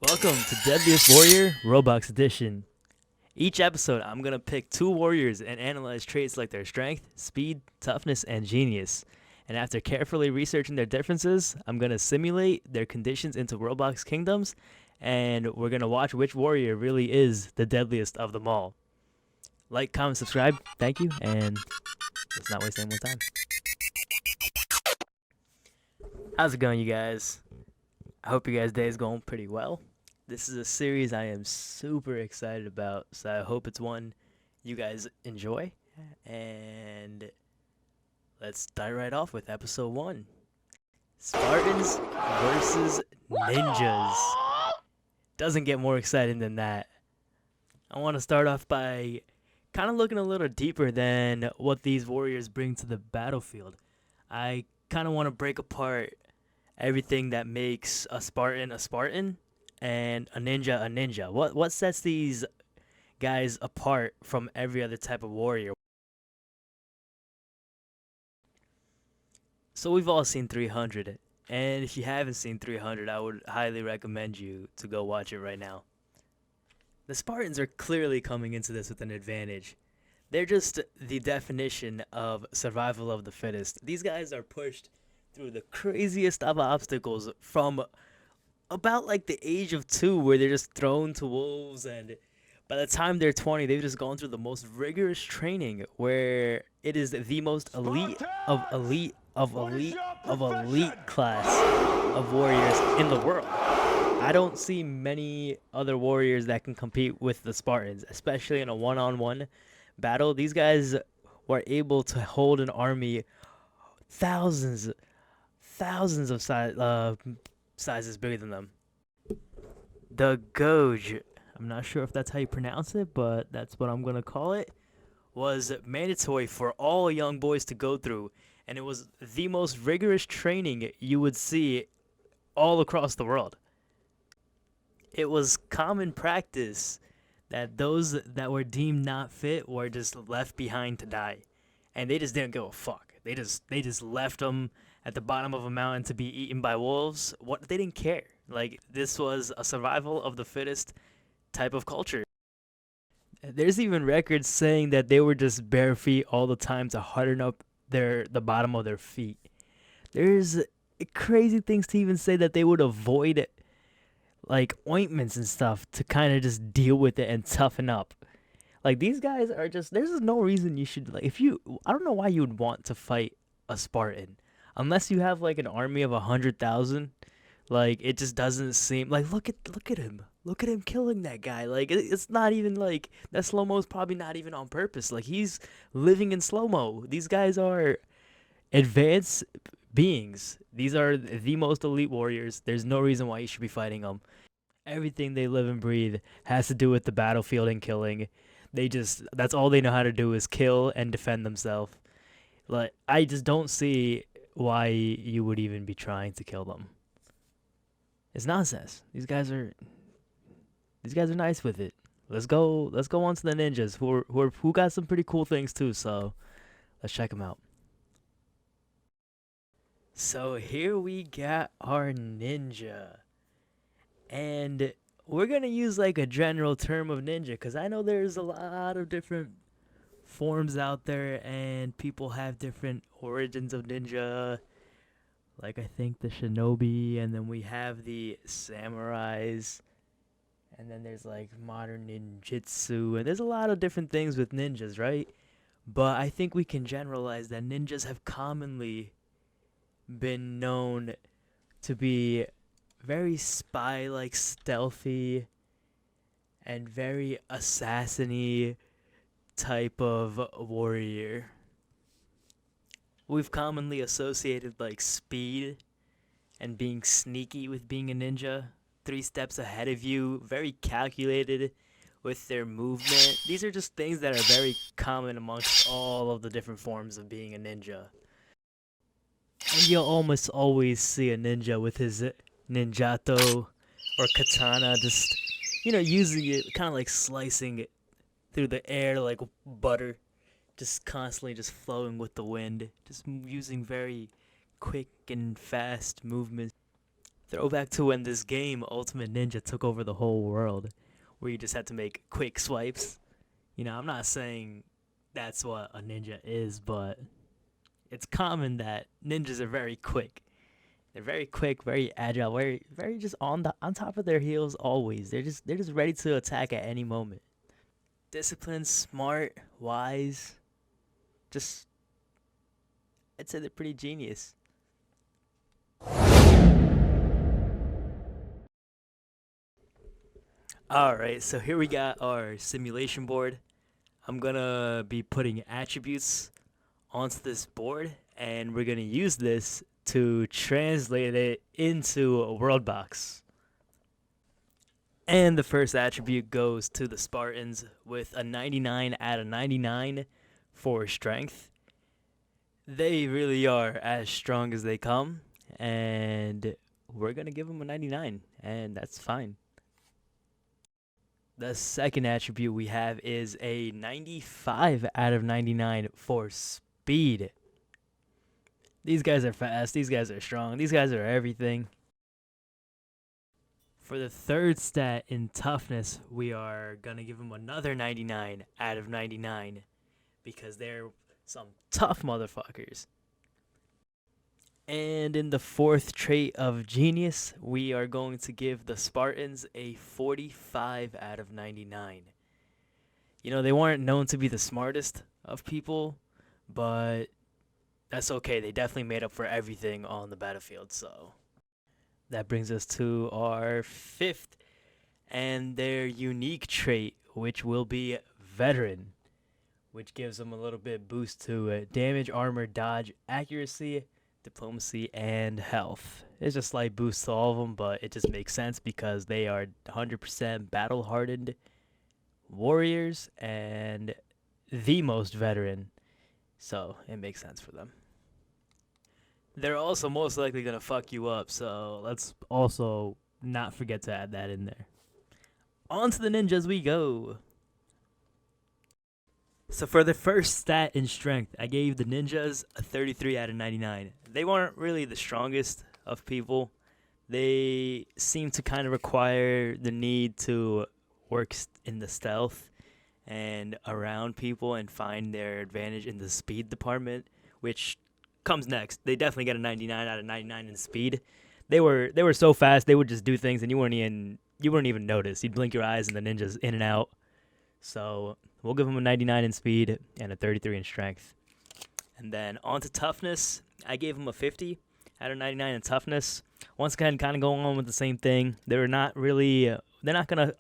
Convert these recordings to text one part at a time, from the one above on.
Welcome to Deadliest Warrior WorldBox Edition. Each episode, I'm going to pick two warriors and analyze traits like their strength, speed, toughness, and genius. And after carefully researching their differences, I'm going to simulate their conditions into WorldBox kingdoms, and we're going to watch which warrior really is the deadliest of them all. Like, comment, subscribe, thank you, and let's not waste any more time. How's it going, you guys? I hope you guys' day is going pretty well. This is a series I am super excited about, so I hope it's one you guys enjoy. And let's start right off with episode 1. Spartans versus ninjas. Doesn't get more exciting than that. I want to start off by kind of looking a little deeper than what these warriors bring to the battlefield. I kind of want to break apart everything that makes a Spartan and a ninja. What sets these guys apart from every other type of warrior? So we've all seen 300, and if you haven't seen 300, I would highly recommend you to go watch it right now. The Spartans are clearly coming into this with an advantage. They're just the definition of survival of the fittest. These guys are pushed through the craziest of obstacles from about like the age of 2, where they're just thrown to wolves, and by the time they're 20, they've just gone through the most rigorous training, where it is the most elite of elite of elite of elite class of warriors in the world. I don't see many other warriors that can compete with the Spartans, especially in a one-on-one battle. These guys were able to hold an army thousands of sizes bigger than them. The Gouge, I'm not sure if that's how you pronounce it, but that's what I'm going to call it, was mandatory for all young boys to go through, and it was the most rigorous training you would see all across the world. It was common practice that those that were deemed not fit were just left behind to die, and they just didn't give a fuck. They just left them at the bottom of a mountain to be eaten by wolves. What, they didn't care. Like, this was a survival of the fittest type of culture. There's even records saying that they were just bare feet all the time to harden up the bottom of their feet. There's crazy things to even say that they would avoid like ointments and stuff to kind of just deal with it and toughen up. Like, these guys are just, there's no reason you should, like, I don't know why you would want to fight a Spartan unless you have like an army of 100,000. Like, it just doesn't seem like, look at him killing that guy. Like, it's not even like that slow mo is probably not even on purpose. Like, he's living in slow mo. These guys are advanced beings. These are the most elite warriors. There's no reason why you should be fighting them. Everything they live and breathe has to do with the battlefield and killing. That's all they know how to do, is kill and defend themselves. Like, I just don't see why you would even be trying to kill them. It's nonsense. These guys are nice with it. Let's go on to the ninjas who got some pretty cool things too, so let's check them out. So here we got our ninja. And we're going to use like a general term of ninja, because I know there's a lot of different forms out there and people have different origins of ninja. Like, I think the shinobi, and then we have the samurais, and then there's like modern ninjutsu, and there's a lot of different things with ninjas, right? But I think we can generalize that ninjas have commonly been known to be very spy-like, stealthy, and very assassin-y type of warrior. We've commonly associated like speed and being sneaky with being a ninja. 3 steps ahead of you, very calculated with their movement. These are just things that are very common amongst all of the different forms of being a ninja. And you'll almost always see a ninja with his ninjato or katana, just, using it, kind of like slicing it through the air like butter, just constantly just flowing with the wind, just using very quick and fast movements. Throwback to when this game, Ultimate Ninja, took over the whole world, where you just had to make quick swipes. You know, I'm not saying that's what a ninja is, but it's common that ninjas are very quick. They're very quick, very agile, very just on top of their heels always. They're just ready to attack at any moment. Disciplined, smart, wise. Just I'd say they're pretty genius. Alright, so here we got our simulation board. I'm gonna be putting attributes onto this board, and we're gonna use this to translate it into a WorldBox. And the first attribute goes to the Spartans with a 99 out of 99 for strength. They really are as strong as they come, and we're gonna give them a 99, and that's fine. The second attribute we have is a 95 out of 99 for speed. These guys are fast, these guys are strong, these guys are everything. For the third stat in toughness, we are gonna give them another 99 out of 99 because they're some tough motherfuckers. And in the fourth trait of genius, we are going to give the Spartans a 45 out of 99. You know, they weren't known to be the smartest of people, but that's okay. They definitely made up for everything on the battlefield. So that brings us to our fifth and their unique trait, which will be veteran, which gives them a little bit boost to damage, armor, dodge, accuracy, diplomacy, and health. It's a slight boost to all of them, but it just makes sense because they are 100% battle-hardened warriors and the most veteran, so it makes sense for them. They're also most likely going to fuck you up, so let's also not forget to add that in there. On to the ninjas we go. So for the first stat in strength, I gave the ninjas a 33 out of 99. They weren't really the strongest of people. They seem to kind of require the need to work in the stealth and around people and find their advantage in the speed department, which comes next. They definitely get a 99 out of 99 in speed. They were so fast, they would just do things and you wouldn't even notice. You'd blink your eyes and the ninjas in and out. So we'll give them a 99 in speed and a 33 in strength. And then on to toughness, I gave them a 50 out of 99 in toughness. Once again, kind of going on with the same thing. They're not going to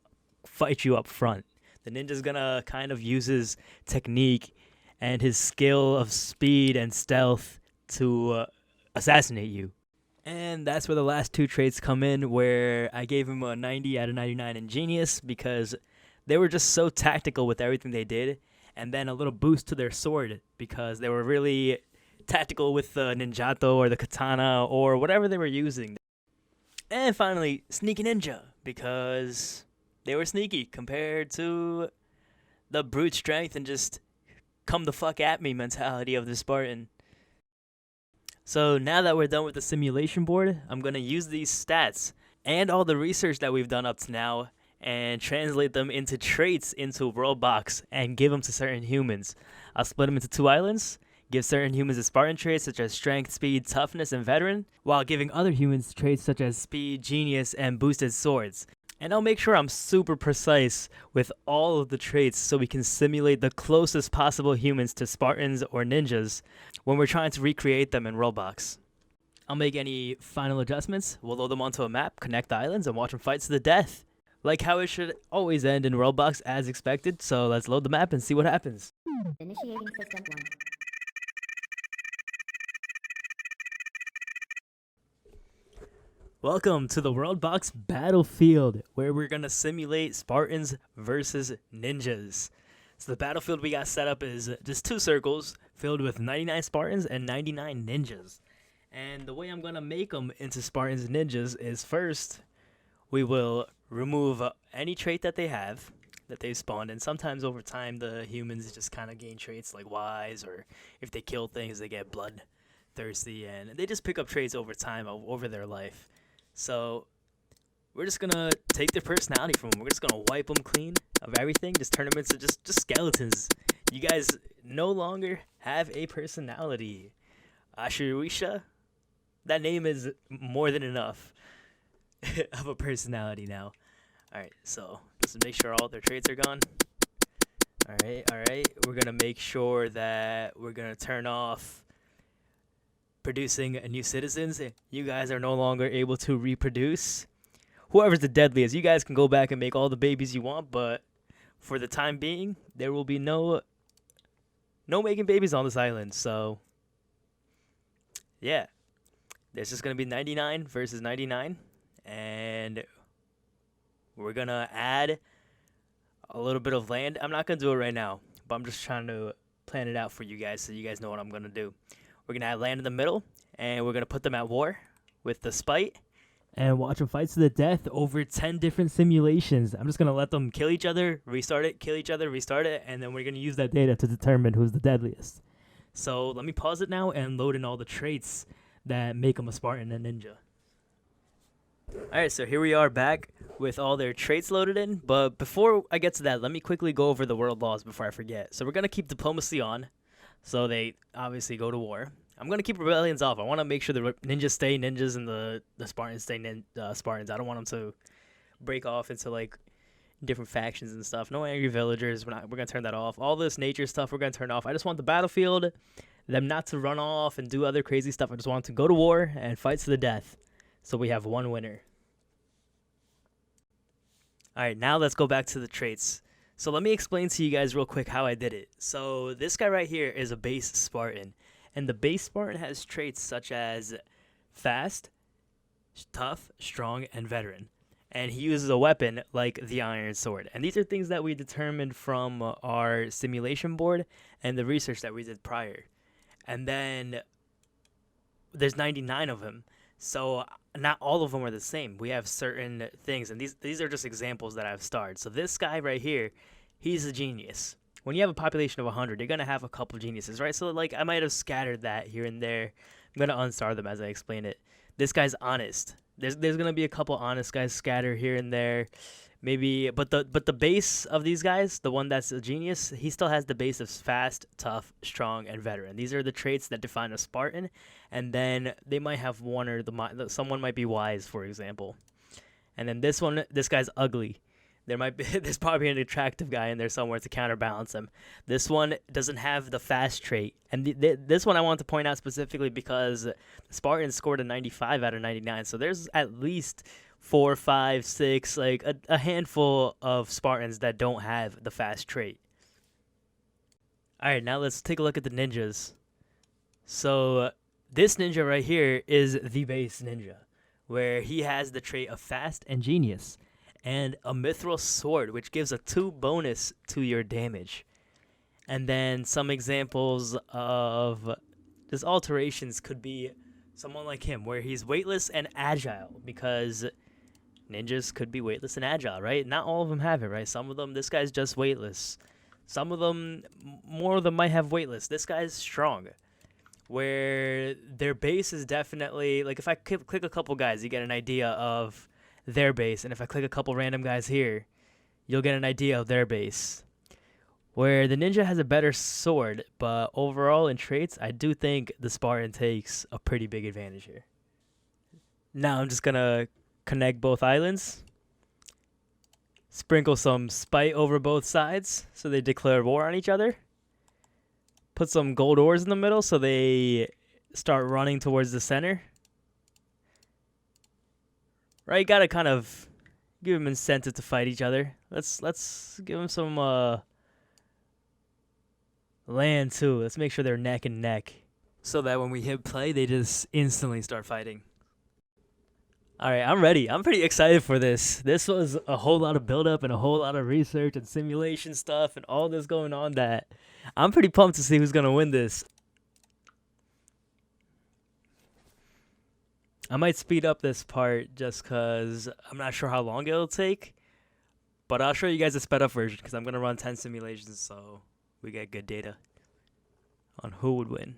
fight you up front. The ninja's going to kind of use his technique and his skill of speed and stealth to assassinate you. And that's where the last two traits come in, where I gave him a 90 out of 99 in genius because they were just so tactical with everything they did, and then a little boost to their sword because they were really tactical with the ninjato or the katana or whatever they were using. And finally, sneaky ninja because they were sneaky compared to the brute strength and just come the fuck at me mentality of the Spartan. So now that we're done with the simulation board, I'm going to use these stats and all the research that we've done up to now and translate them into traits into WorldBox and give them to certain humans. I'll split them into 2 islands, give certain humans the Spartan traits such as strength, speed, toughness, and veteran, while giving other humans traits such as speed, genius, and boosted swords. And I'll make sure I'm super precise with all of the traits so we can simulate the closest possible humans to Spartans or ninjas when we're trying to recreate them in WorldBox. I'll make any final adjustments, we'll load them onto a map, connect the islands, and watch them fight to the death. Like how it should always end in WorldBox as expected, so let's load the map and see what happens. Initiating system 1. Welcome to the WorldBox battlefield, where we're going to simulate Spartans versus ninjas. So the battlefield we got set up is just 2 circles filled with 99 Spartans and 99 ninjas. And the way I'm going to make them into Spartans and ninjas is first, we will remove any trait that they have, that they've spawned, and sometimes over time the humans just kind of gain traits like wise, or if they kill things they get bloodthirsty, and they just pick up traits over time, over their life. So we're just gonna take their personality from them. We're just gonna wipe them clean of everything. Just turn them into just skeletons. You guys no longer have a personality. Ashirisha, that name is more than enough of a personality now. All right, so just make sure all their traits are gone. All right. We're gonna make sure that we're gonna turn off producing new citizens. You guys are no longer able to reproduce. Whoever's the deadliest, you guys can go back and make all the babies you want, but for the time being, there will be no making babies on this island. So yeah, there's just gonna be 99 versus 99, and we're gonna add a little bit of land. I'm not gonna do it right now, but I'm just trying to plan it out for you guys so you guys know what I'm gonna do. We're gonna add land in the middle, and we're gonna put them at war with the spite, and watch them fight to the death over 10 different simulations. I'm just gonna let them kill each other, restart it, kill each other, restart it, and then we're gonna use that data to determine who's the deadliest. So let me pause it now and load in all the traits that make them a Spartan and ninja. Alright, so here we are back with all their traits loaded in, but before I get to that, let me quickly go over the world laws before I forget. So we're going to keep diplomacy on, so they obviously go to war. I'm going to keep rebellions off. I want to make sure the ninjas stay ninjas and the Spartans stay Spartans. I don't want them to break off into like different factions and stuff. No angry villagers. We're going to turn that off. All this nature stuff we're going to turn off. I just want the battlefield, them not to run off and do other crazy stuff. I just want them to go to war and fight to the death. So we have one winner. Alright, now let's go back to the traits. So let me explain to you guys real quick how I did it. So this guy right here is a base Spartan. And the base Spartan has traits such as fast, tough, strong, and veteran. And he uses a weapon like the iron sword. And these are things that we determined from our simulation board and the research that we did prior. And then there's 99 of them. So not all of them are the same. We have certain things, and these are just examples that I've starred. So this guy right here, he's a genius. When you have a population of 100, you're going to have a couple geniuses, right? So like I might have scattered that here and there. I'm going to unstar them as I explain it. This guy's honest. There's going to be a couple honest guys scattered here and there. Maybe, but the base of these guys, the one that's a genius, he still has the base of fast, tough, strong, and veteran. These are the traits that define a Spartan, and then they might have one or someone might be wise, for example. And then this guy's ugly. There's probably an attractive guy in there somewhere to counterbalance him. This one doesn't have the fast trait, and this one I want to point out specifically because the Spartans scored a 95 out of 99. So there's at least 4, 5, 6, like a handful of Spartans that don't have the fast trait. All right, now let's take a look at the ninjas. So this ninja right here is the base ninja, where he has the trait of fast and genius, and a mithril sword, which gives a 2 bonus to your damage. And then some examples of just alterations could be someone like him, where he's weightless and agile, because ninjas could be weightless and agile, right? Not all of them have it, right? Some of them, this guy's just weightless. Some of them, more of them might have weightless. This guy's strong, where their base is definitely, like if I click a couple guys, you get an idea of their base. And if I click a couple random guys here, you'll get an idea of their base. Where the ninja has a better sword, but overall in traits, I do think the Spartan takes a pretty big advantage here. Now I'm just going to connect both islands. Sprinkle some spite over both sides so they declare war on each other. Put some gold ores in the middle so they start running towards the center. Right, gotta kind of give them incentive to fight each other. Let's give them some land too. Let's make sure they're neck and neck, so that when we hit play, they just instantly start fighting. All right, I'm ready. I'm pretty excited for this. This was a whole lot of build-up and a whole lot of research and simulation stuff and all this going on that I'm pretty pumped to see who's gonna win this. I might speed up this part just because I'm not sure how long it'll take. But I'll show you guys a sped up version because I'm going to run 10 simulations so we get good data on who would win.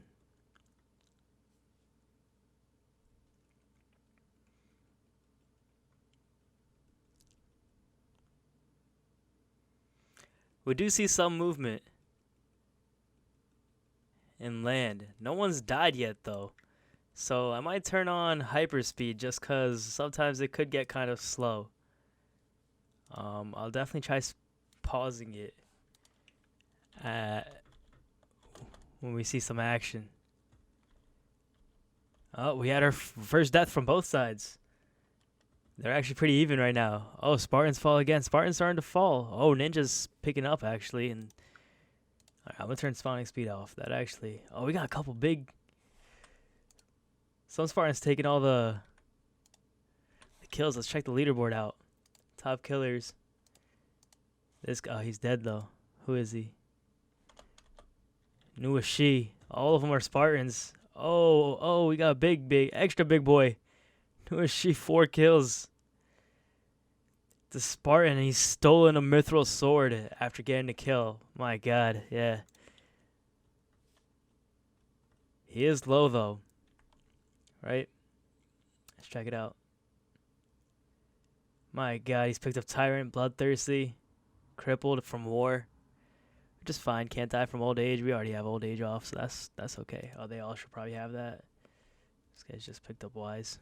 We do see some movement in land. No one's died yet, though. So I might turn on hyperspeed just because sometimes it could get kind of slow. I'll definitely try pausing it when we see some action. Oh, we had our first death from both sides. They're actually pretty even right now. Oh, Spartans fall again. Spartans starting to fall. Oh, Ninja's picking up, actually. And all right, I'm going to turn spawning speed off. That actually... Oh, we got a couple big... Some Spartans taking all the kills. Let's check the leaderboard out. Top killers. This guy, oh, he's dead, though. Who is he? Nuashi. All of them are Spartans. Oh, we got a big, extra big boy. Nuashi, 4 kills. The Spartan, he's stolen a mithril sword after getting a kill. My god, yeah. He is low, though. Right? Let's check it out. My god, he's picked up Tyrant, Bloodthirsty, crippled from war. Which is fine, can't die from old age. We already have old age off, so that's okay. Oh, they all should probably have that. This guy's just picked up Wise.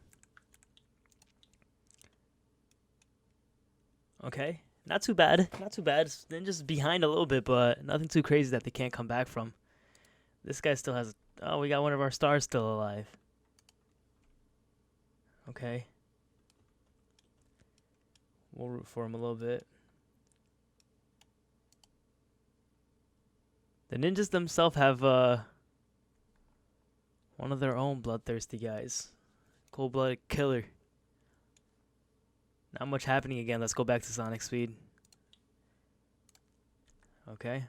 Okay, not too bad. Not too bad. Then just behind a little bit, but nothing too crazy that they can't come back from. This guy still has... Oh, we got one of our stars still alive. Okay. We'll root for him a little bit. The ninjas themselves have one of their own bloodthirsty guys. Cold-blooded killer. Not much happening again. Let's go back to Sonic Speed. Okay.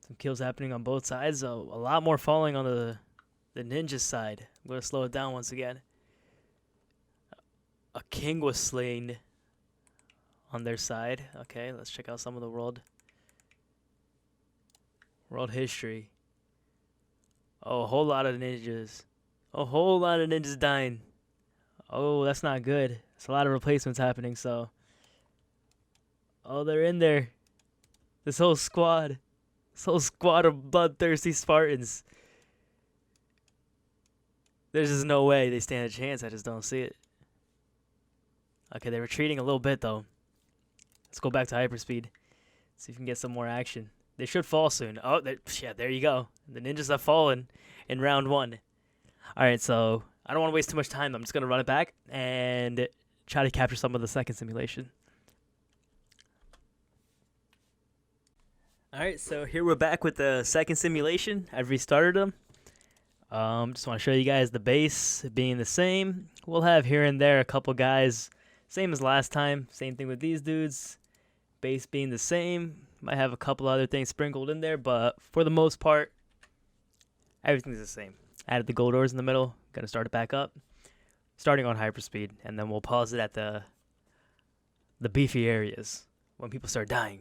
Some kills happening on both sides. A lot more falling on the ninja side. I'm going to slow it down once again. A king was slain on their side. Okay, let's check out some of the world history. Oh, a whole lot of ninjas. A whole lot of ninjas dying. Oh, that's not good. There's a lot of replacements happening, so... Oh, they're in there. This whole squad. This whole squad of bloodthirsty Spartans. There's just no way they stand a chance. I just don't see it. Okay, they're retreating a little bit, though. Let's go back to hyperspeed. See if we can get some more action. They should fall soon. Oh, yeah, there you go. The ninjas have fallen in round 1. All right, so I don't want to waste too much time. I'm just going to run it back and try to capture some of the second simulation. All right, so here we're back with the second simulation. I've restarted them. Just want to show you guys the base being the same. We'll have here and there a couple guys, same as last time. Same thing with these dudes. Base being the same. Might have a couple other things sprinkled in there, but for the most part, everything's the same. Added the gold ores in the middle. Gonna start it back up. Starting on hyperspeed, and then we'll pause it at the beefy areas when people start dying.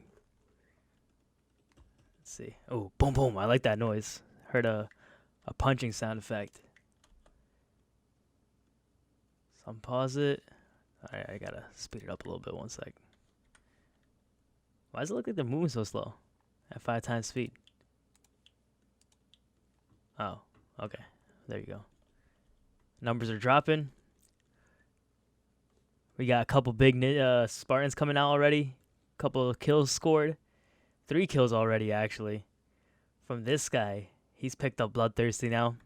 Let's see. Oh, boom, boom. I like that noise. Heard a punching sound effect. So pause it. Alright, I gotta speed it up a little bit. 1 sec. Why does it look like they're moving so slow? At 5 times speed. Oh, okay. There you go. Numbers are dropping. We got a couple big Spartans coming out already. Couple of kills scored. 3 kills already, actually. From this guy. He's picked up Bloodthirsty now.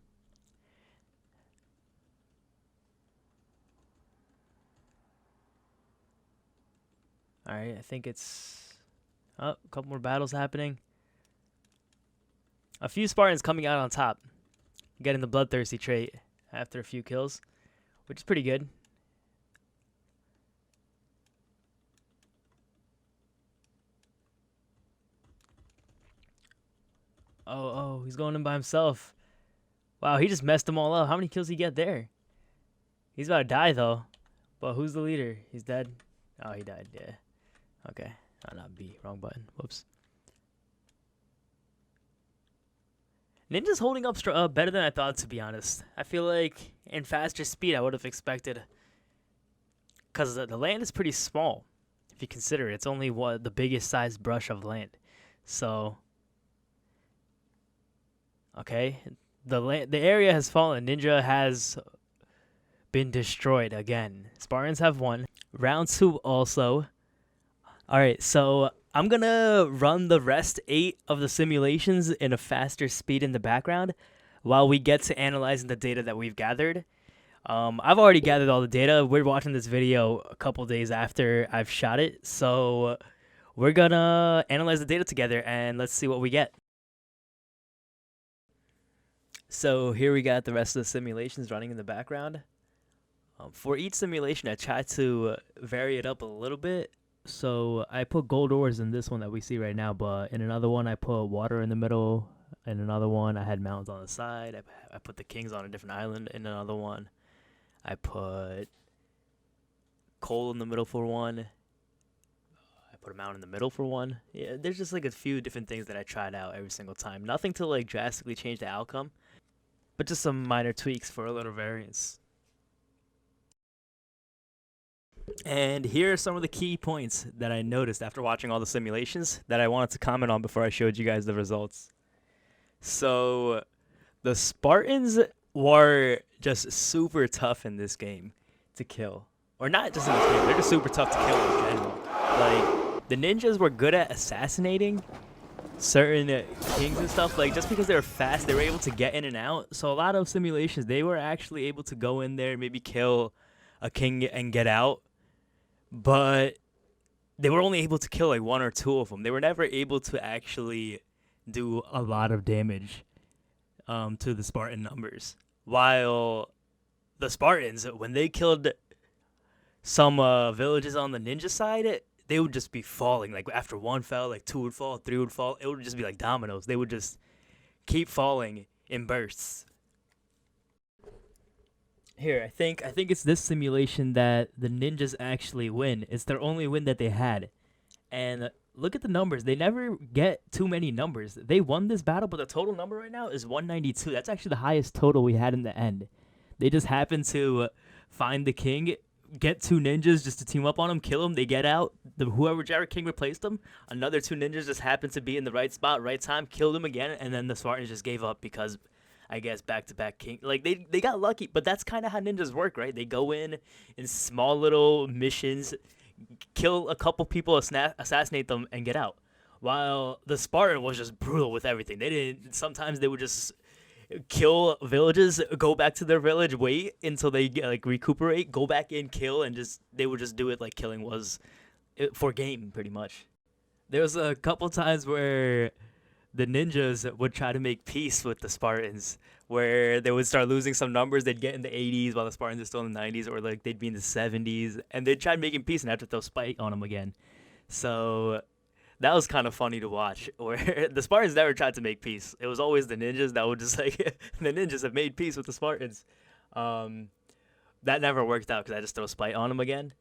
Alright, I think it's... Oh, a couple more battles happening. A few Spartans coming out on top. Getting the Bloodthirsty trait after a few kills. Which is pretty good. Oh, he's going in by himself. Wow, he just messed them all up. How many kills did he get there? He's about to die, though. But who's the leader? He's dead. Oh, he died, yeah. Okay. Oh, not B. Wrong button. Whoops. Ninja's holding up better than I thought, to be honest. I feel like in faster speed, I would have expected... Because the land is pretty small. If you consider it, it's only the biggest sized brush of land. So, okay, the area has fallen. Ninja has been destroyed again. Spartans have won. Round 2 also. Alright, so I'm gonna run the rest 8 of the simulations in a faster speed in the background while we get to analyzing the data that we've gathered. I've already gathered all the data. We're watching this video a couple days after I've shot it, so we're gonna analyze the data together and let's see what we get. So here we got the rest of the simulations running in the background. For each simulation, I tried to vary it up a little bit. So I put gold ores in this one that we see right now, but in another one I put water in the middle. In another one I had mountains on the side. I put the kings on a different island. In another one I put coal in the middle for one. I put a mountain in the middle for one. Yeah, there's just like a few different things that I tried out every single time. Nothing to like drastically change the outcome, but just some minor tweaks for a little variance. And here are some of the key points that I noticed after watching all the simulations that I wanted to comment on before I showed you guys the results. So, the Spartans were just super tough in this game to kill. Or not just in this game, they're just super tough to kill in general. Like, the ninjas were good at assassinating certain kings and stuff. Like, just because they were fast, they were able to get in and out. So, a lot of simulations, they were actually able to go in there, maybe kill a king and get out. But they were only able to kill like 1 or 2 of them. They were never able to actually do a lot of damage to the Spartan numbers. While the Spartans, when they killed some villages on the ninja side, they would just be falling. Like after 1 fell, like 2 would fall, 3 would fall. It would just be like dominoes. They would just keep falling in bursts. Here, I think it's this simulation that the ninjas actually win. It's their only win that they had. And look at the numbers. They never get too many numbers. They won this battle, but the total number right now is 192. That's actually the highest total we had in the end. They just happened to find the king, get 2 ninjas just to team up on him, kill him. They get out. Whichever king replaced them, another 2 ninjas just happened to be in the right spot, right time, killed him again, and then the Spartans just gave up because I guess back-to-back king. Like, they got lucky, but that's kind of how ninjas work, right? They go in small little missions, kill a couple people, assassinate them, and get out. While the Spartan was just brutal with everything. Sometimes they would just kill villages, go back to their village, wait until they like recuperate, go back in, kill, and they would just do it like killing was for game, pretty much. There was a couple times where the ninjas would try to make peace with the Spartans, where they would start losing some numbers. They'd get in the 80s while the Spartans are still in the 90s, or like they'd be in the 70s, and they'd try making peace and have to throw spike on them again. So that was kind of funny to watch, where the Spartans never tried to make peace. It was always the ninjas that would just like, the ninjas have made peace with the Spartans. That never worked out because I just throw spite on them again.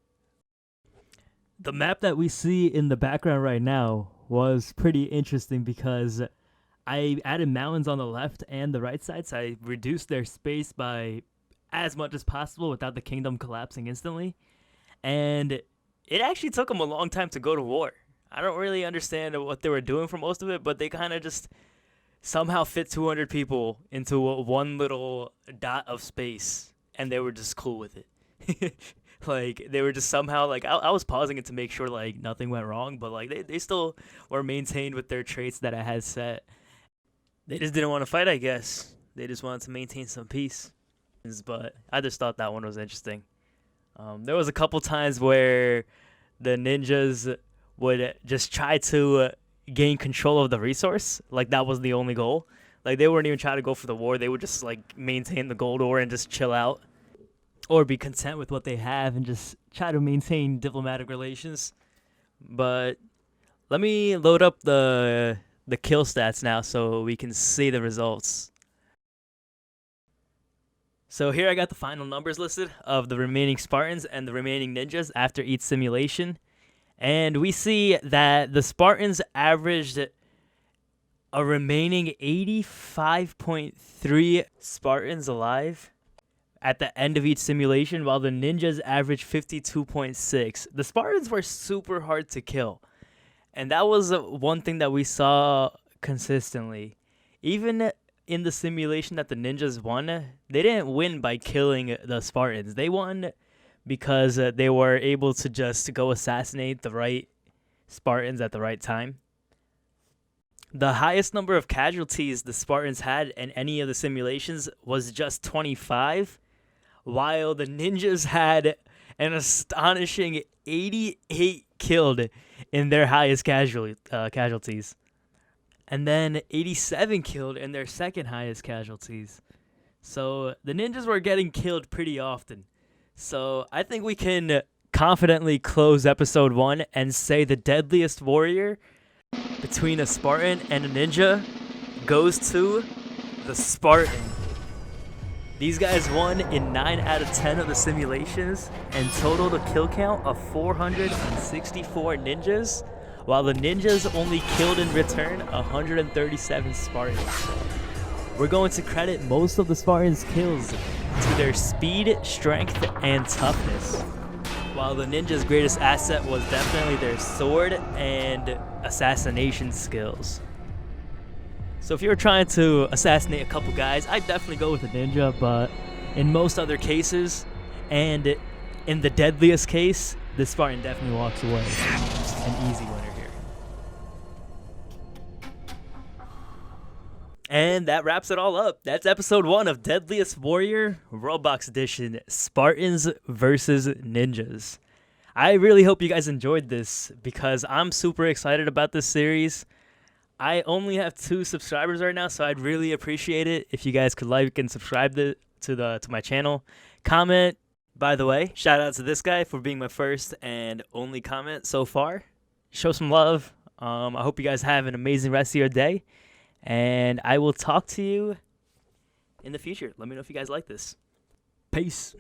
The map that we see in the background right now was pretty interesting because I added mountains on the left and the right side, so I reduced their space by as much as possible without the kingdom collapsing instantly. And it actually took them a long time to go to war. I don't really understand what they were doing for most of it, but they kind of just somehow fit 200 people into one little dot of space, and they were just cool with it. Like, they were just somehow, like, I was pausing it to make sure, like, nothing went wrong, but, like, they still were maintained with their traits that I had set. They just didn't want to fight, I guess. They just wanted to maintain some peace. But I just thought that one was interesting. There was a couple times where the ninjas would just try to gain control of the resource. Like, that was the only goal. Like, they wouldn't even try to go for the war. They would just, like, maintain the gold ore and just chill out. Or be content with what they have and just try to maintain diplomatic relations. But let me load up the kill stats now so we can see the results. So here I got the final numbers listed of the remaining Spartans and the remaining ninjas after each simulation. And we see that the Spartans averaged a remaining 85.3 Spartans alive. at the end of each simulation, while the ninjas averaged 52.6. The Spartans were super hard to kill. And that was one thing that we saw consistently. Even in the simulation that the ninjas won, they didn't win by killing the Spartans. They won because they were able to just go assassinate the right Spartans at the right time. The highest number of casualties the Spartans had in any of the simulations was just 25, while the ninjas had an astonishing 88 killed in their highest casualties. And then 87 killed in their second highest casualties. So the ninjas were getting killed pretty often. So I think we can confidently close episode 1 and say the deadliest warrior between a Spartan and a ninja goes to the Spartan. These guys won in 9 out of 10 of the simulations and totaled a kill count of 464 ninjas, while the ninjas only killed in return 137 Spartans. We're going to credit most of the Spartans' kills to their speed, strength, and toughness, while the ninjas' greatest asset was definitely their sword and assassination skills. So if you're trying to assassinate a couple guys, I'd definitely go with a ninja, but in most other cases, and in the deadliest case, the Spartan definitely walks away. An easy winner here. And that wraps it all up. That's episode 1 of Deadliest Warrior, WorldBox Edition, Spartans versus Ninjas. I really hope you guys enjoyed this because I'm super excited about this series. I only have 2 subscribers right now, so I'd really appreciate it if you guys could like and subscribe to my channel. Comment, by the way. Shout out to this guy for being my first and only comment so far. Show some love. I hope you guys have an amazing rest of your day, and I will talk to you in the future. Let me know if you guys like this. Peace.